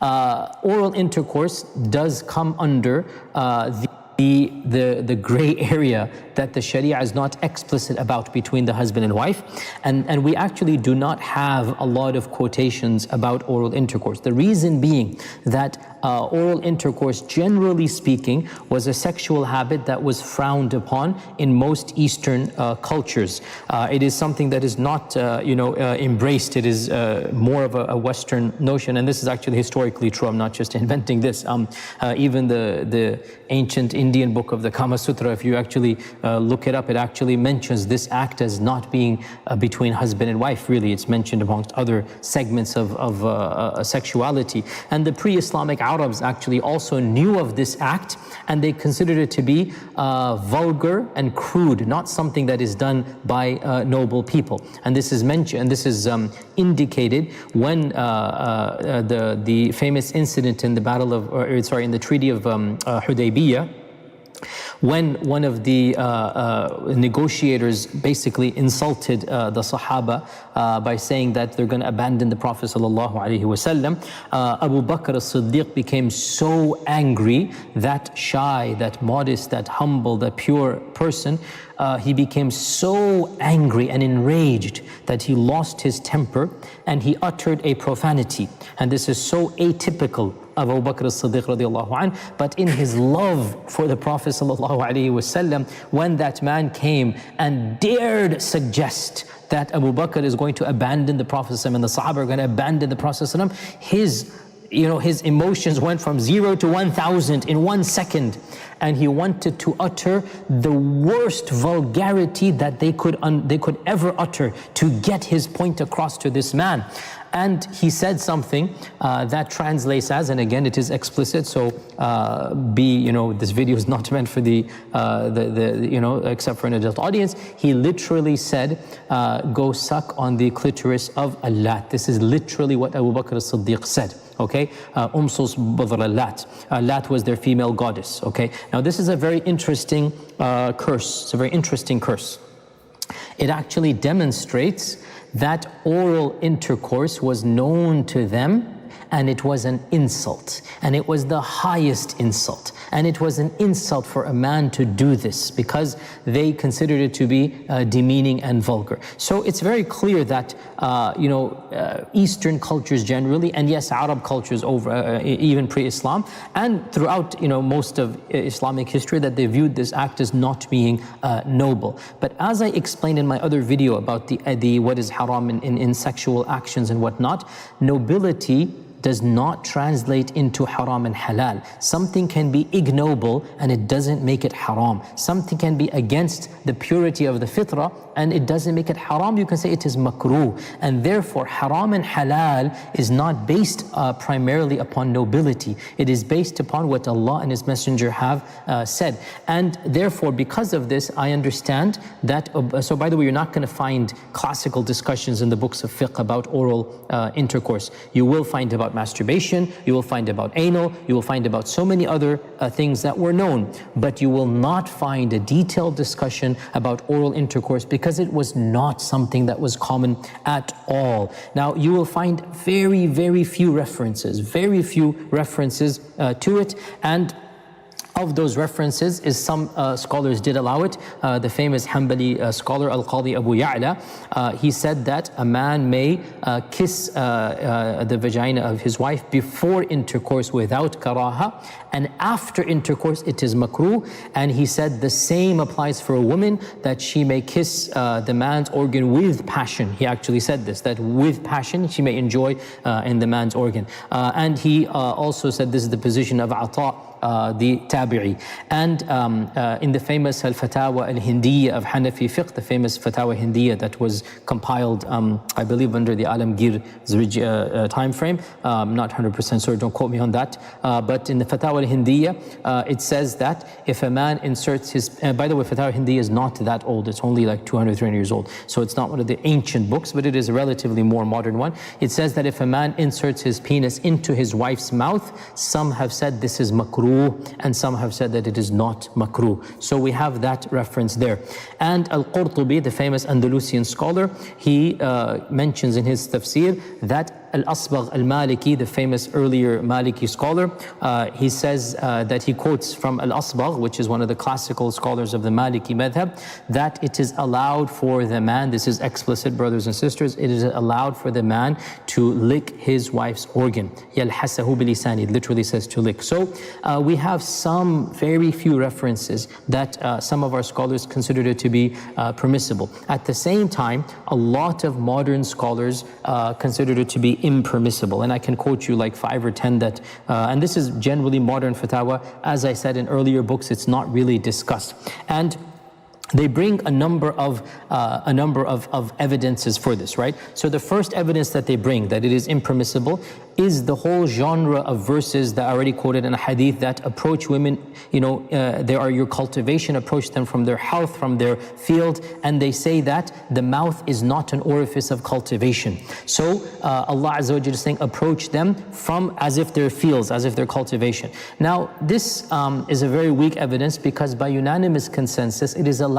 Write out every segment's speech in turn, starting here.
Oral intercourse does come under the gray area that the Sharia is not explicit about between the husband and wife, and we actually do not have a lot of quotations about oral intercourse. The reason being that oral intercourse, generally speaking, was a sexual habit that was frowned upon in most Eastern cultures. It is something that is not embraced. It is more of a Western notion, and this is actually historically true. I'm not just inventing this. Even the ancient Indian book of the Kama Sutra, if you actually look it up, it actually mentions this act as not being between husband and wife. Really, it's mentioned amongst other segments of sexuality. And the pre-Islamic Arabs actually also knew of this act, and they considered it to be vulgar and crude, not something that is done by noble people. And this is mentioned, and this is indicated when the famous incident in the battle of, in the Treaty of Hudaybiyah, when one of the negotiators basically insulted the Sahaba by saying that they're going to abandon the Prophet ﷺ, Abu Bakr as-Siddiq became so angry, that shy, that modest, that humble, that pure person, he became so angry and enraged that he lost his temper and he uttered a profanity. And this is so atypical of Abu Bakr as-Siddiq radiallahu anh, but in his love for the Prophet sallallahu alaihi wasallam, when that man came and dared suggest that Abu Bakr is going to abandon the Prophet and the Sahaba are going to abandon the Prophet, his emotions went from 0 to 1,000 in 1 second, and he wanted to utter the worst vulgarity that they could ever utter to get his point across to this man. And he said something that translates as, and again it is explicit, so this video is not meant for the except for an adult audience. He literally said, go suck on the clitoris of Allat. This is literally what Abu Bakr as-Siddiq said. Okay, Umsus Badr Allat. Allat was their female goddess. Okay, now this is a very interesting curse. It's a very interesting curse. It actually demonstrates that oral intercourse was known to them, and it was an insult, and it was the highest insult, and it was an insult for a man to do this because they considered it to be demeaning and vulgar. So it's very clear that Eastern cultures generally, and yes, Arab cultures over even pre-Islam, and throughout most of Islamic history, that they viewed this act as not being noble. But as I explained in my other video about the what is haram in sexual actions and whatnot, nobility does not translate into haram and halal. Something can be ignoble and it doesn't make it haram. Something can be against the purity of the fitrah and it doesn't make it haram. You can say it is makruh. And therefore haram and halal is not based primarily upon nobility. It is based upon what Allah and His Messenger have said. And therefore, because of this, I understand that, so by the way, you're not going to find classical discussions in the books of fiqh about oral intercourse. You will find about masturbation, you will find about anal, you will find about so many other things that were known, but you will not find a detailed discussion about oral intercourse because it was not something that was common at all. Now, you will find very, very few references to it, and of those references is some scholars did allow it. The famous Hanbali scholar Al-Qadi Abu Ya'la, he said that a man may kiss the vagina of his wife before intercourse without karaha, and after intercourse it is makruh. And he said the same applies for a woman, that she may kiss the man's organ with passion. He actually said this, that with passion she may enjoy in the man's organ. And he also said this is the position of Ata, the Tabi'i. And in the famous Al-Fatawa Al-Hindiyya of Hanafi fiqh, the famous Fatawa Hindiyya that was compiled, I believe, under the Alamgir time frame. I'm not 100% sure, don't quote me on that. But in the Fatawa Al-Hindiyya, it says that if a man inserts his, by the way, Fatawa Hindiyya is not that old, it's only like 200, 300 years old. So it's not one of the ancient books, but it is a relatively more modern one. It says that if a man inserts his penis into his wife's mouth, some have said this is makruh, and some have said that it is not makruh. So we have that reference there. And Al-Qurtubi, the famous Andalusian scholar, he mentions in his tafsir that Al-Asbagh al-Maliki, the famous earlier Maliki scholar, he says that he quotes from Al-Asbagh, which is one of the classical scholars of the Maliki madhab, that it is allowed for the man, this is explicit, brothers and sisters, it is allowed for the man to lick his wife's organ. يَلْحَسَهُ بِلِسَانِ, it literally says to lick. So we have some very few references that some of our scholars considered it to be permissible. At the same time, a lot of modern scholars considered it to be impermissible. And I can quote you like 5 or 10 that, and this is generally modern fatwa. As I said in earlier books, it's not really discussed. And they bring a number of evidences for this, right? So the first evidence that they bring that it is impermissible is the whole genre of verses that I already quoted in a hadith that approach women, they are your cultivation, approach them from their health, from their field, and they say that the mouth is not an orifice of cultivation. So Allah Azza wa Jalla is saying approach them from as if they're fields, as if they're cultivation. Now this is a very weak evidence because by unanimous consensus it is allowed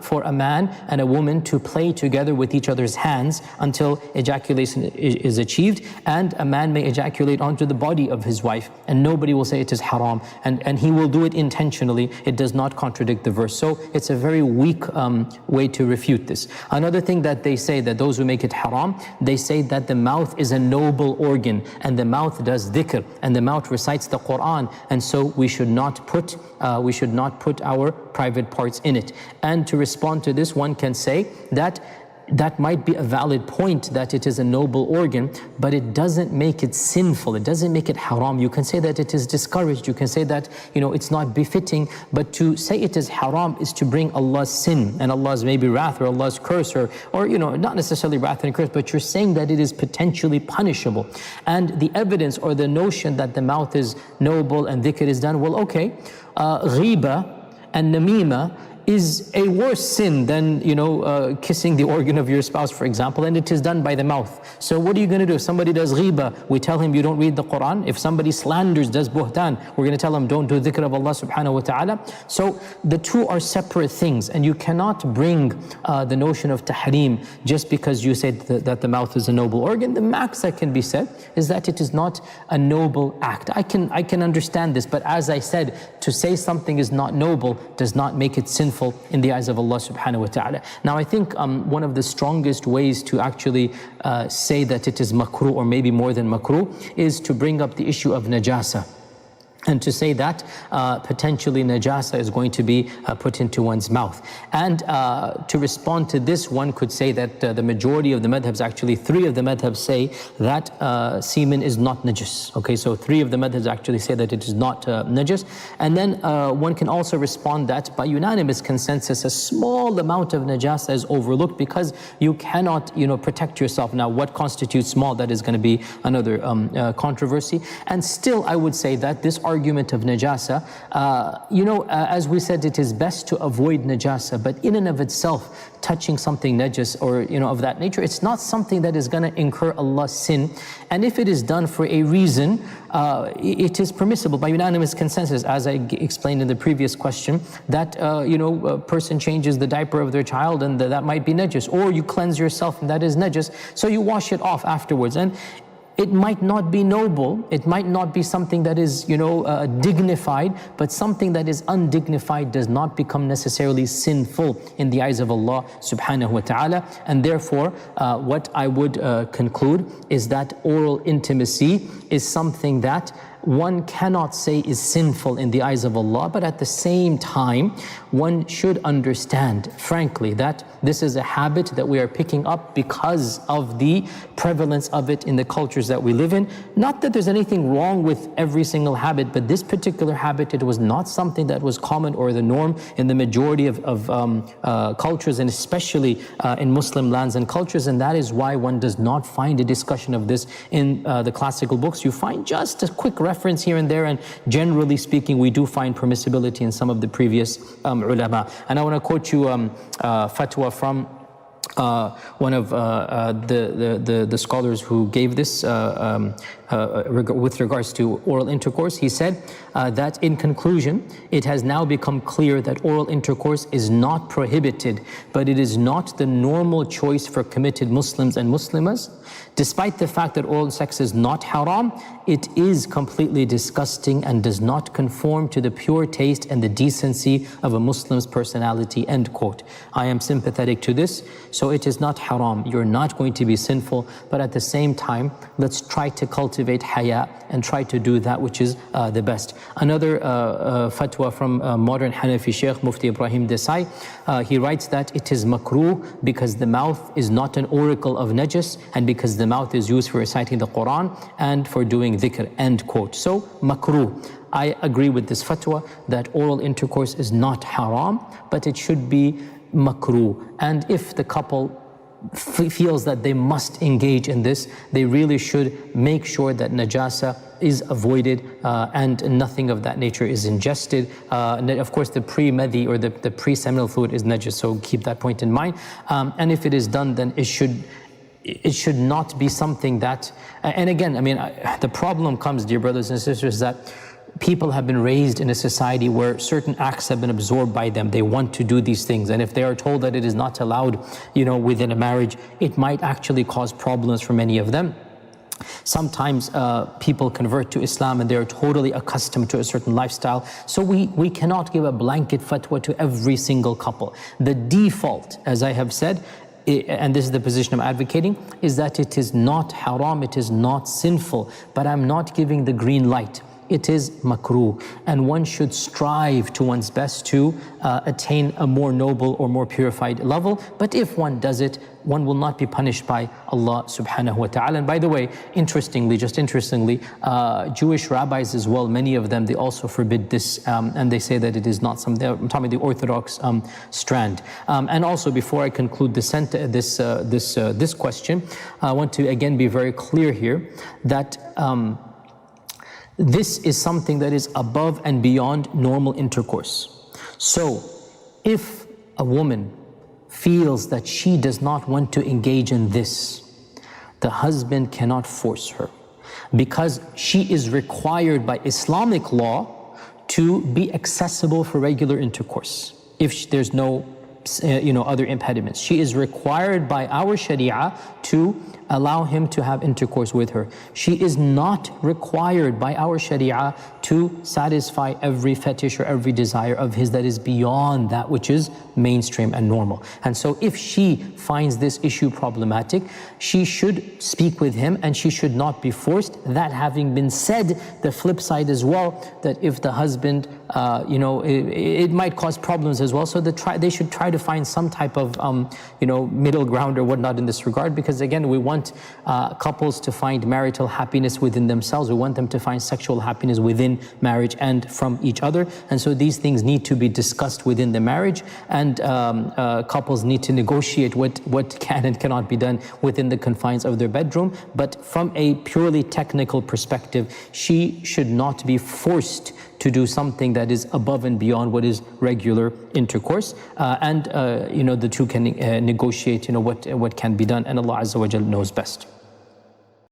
for a man and a woman to play together with each other's hands until ejaculation is achieved, and a man may ejaculate onto the body of his wife and nobody will say it is haram, and he will do it intentionally. It does not contradict the verse. So it's a very weak way to refute this. Another thing that they say, that those who make it haram, they say that the mouth is a noble organ and the mouth does dhikr and the mouth recites the Quran, and so we should not put our private parts in it. And to respond to this, one can say that that might be a valid point, that it is a noble organ, but it doesn't make it sinful, it doesn't make it haram. You can say that it is discouraged, you can say that it's not befitting, but to say it is haram is to bring Allah's sin and Allah's maybe wrath or Allah's curse, or not necessarily wrath and curse, but you're saying that it is potentially punishable. And the evidence or the notion that the mouth is noble and dhikr is done, well, okay, ghiba and namima is a worse sin than kissing the organ of your spouse, for example, and it is done by the mouth. So what are you going to do? If somebody does ghiba, we tell him you don't read the Quran. If somebody slanders, does buhtan, we're going to tell him don't do dhikr of Allah subhanahu wa ta'ala. So the two are separate things, and you cannot bring the notion of tahreem just because you said that the mouth is a noble organ. The max that can be said is that it is not a noble act. I can understand this, but as I said, to say something is not noble does not make it sinful in the eyes of Allah subhanahu wa ta'ala. Now I think one of the strongest ways to actually say that it is makruh, or maybe more than makruh, is to bring up the issue of najasa. And to say that potentially najasa is going to be put into one's mouth. And to respond to this, one could say that the majority of the madhabs, actually 3 of the madhabs, say that semen is not najis. Okay, so 3 of the madhabs actually say that it is not najis. And then one can also respond that by unanimous consensus, a small amount of najasa is overlooked because you cannot protect yourself. Now what constitutes small, that is going to be another controversy. And still I would say that this argument of najasa, as we said, it is best to avoid najasa, but in and of itself, touching something najis or of that nature, it's not something that is going to incur Allah's sin. And if it is done for a reason, it is permissible by unanimous consensus, as I explained in the previous question, that a person changes the diaper of their child and that might be najis, or you cleanse yourself and that is najis, so you wash it off afterwards. And it might not be noble, it might not be something that is, dignified, but something that is undignified does not become necessarily sinful in the eyes of Allah subhanahu wa ta'ala. And therefore, what I would conclude is that oral intimacy is something that one cannot say is sinful in the eyes of Allah, but at the same time, one should understand, frankly, that this is a habit that we are picking up because of the prevalence of it in the cultures that we live in. Not that there's anything wrong with every single habit, but this particular habit, it was not something that was common or the norm in the majority of cultures, and especially in Muslim lands and cultures, and that is why one does not find a discussion of this in the classical books. You find just a quick reference here and there, and generally speaking, we do find permissibility in some of the previous ulama. And I want to quote you fatwa from one of the scholars who gave this with regards to oral intercourse, he said that in conclusion, it has now become clear that oral intercourse is not prohibited, but it is not the normal choice for committed Muslims and Muslimas. Despite the fact that oral sex is not haram, it is completely disgusting and does not conform to the pure taste and the decency of a Muslim's personality, end quote. I am sympathetic to this, so it is not haram. You're not going to be sinful, but at the same time, let's try to cultivate haya and try to do that which is the best. Another fatwa from modern Hanafi Sheikh Mufti Ibrahim Desai, he writes that it is makruh because the mouth is not an oracle of najis and because the mouth is used for reciting the Quran and for doing dhikr, end quote. So makruh. I agree with this fatwa that oral intercourse is not haram, but it should be makruh. And if the couple feels that they must engage in this, they really should make sure that najasa is avoided and nothing of that nature is ingested. And of course, the pre-medi or the pre-seminal fluid is najis, so keep that point in mind. And if it is done, then it should not be something that, and again, I mean, the problem comes, dear brothers and sisters, that people have been raised in a society where certain acts have been absorbed by them. They want to do these things, and if they are told that it is not allowed, within a marriage, it might actually cause problems for many of them. Sometimes people convert to Islam and they're totally accustomed to a certain lifestyle. So we cannot give a blanket fatwa to every single couple. The default, as I have said, and this is the position I'm advocating, is that it is not haram, it is not sinful, but I'm not giving the green light. It is makruh, and one should strive to one's best to attain a more noble or more purified level. But if one does it, one will not be punished by Allah subhanahu wa ta'ala. And by the way, interestingly, Jewish rabbis as well, many of them, they also forbid this, and they say that it is not something. I'm talking about the Orthodox strand. And also, before I conclude this question, I want to again be very clear here that this is something that is above and beyond normal intercourse. So if a woman feels that she does not want to engage in this, the husband cannot force her, because she is required by Islamic law to be accessible for regular intercourse. If there's no other impediments, she is required by our Sharia to allow him to have intercourse with her. She is not required by our Sharia to satisfy every fetish or every desire of his that is beyond that which is mainstream and normal. And so if she finds this issue problematic, she should speak with him and she should not be forced. That having been said, the flip side as well, that if the husband, it might cause problems as well. So they should try to find some type of, middle ground or whatnot in this regard, because again, we want couples to find marital happiness within themselves. We want them to find sexual happiness within marriage and from each other. And so these things need to be discussed within the marriage, and couples need to negotiate what can and cannot be done within the confines of their bedroom. But from a purely technical perspective, she should not be forced to do something that is above and beyond what is regular intercourse, and the two can negotiate what can be done, and Allah Azza wa Jalla knows best.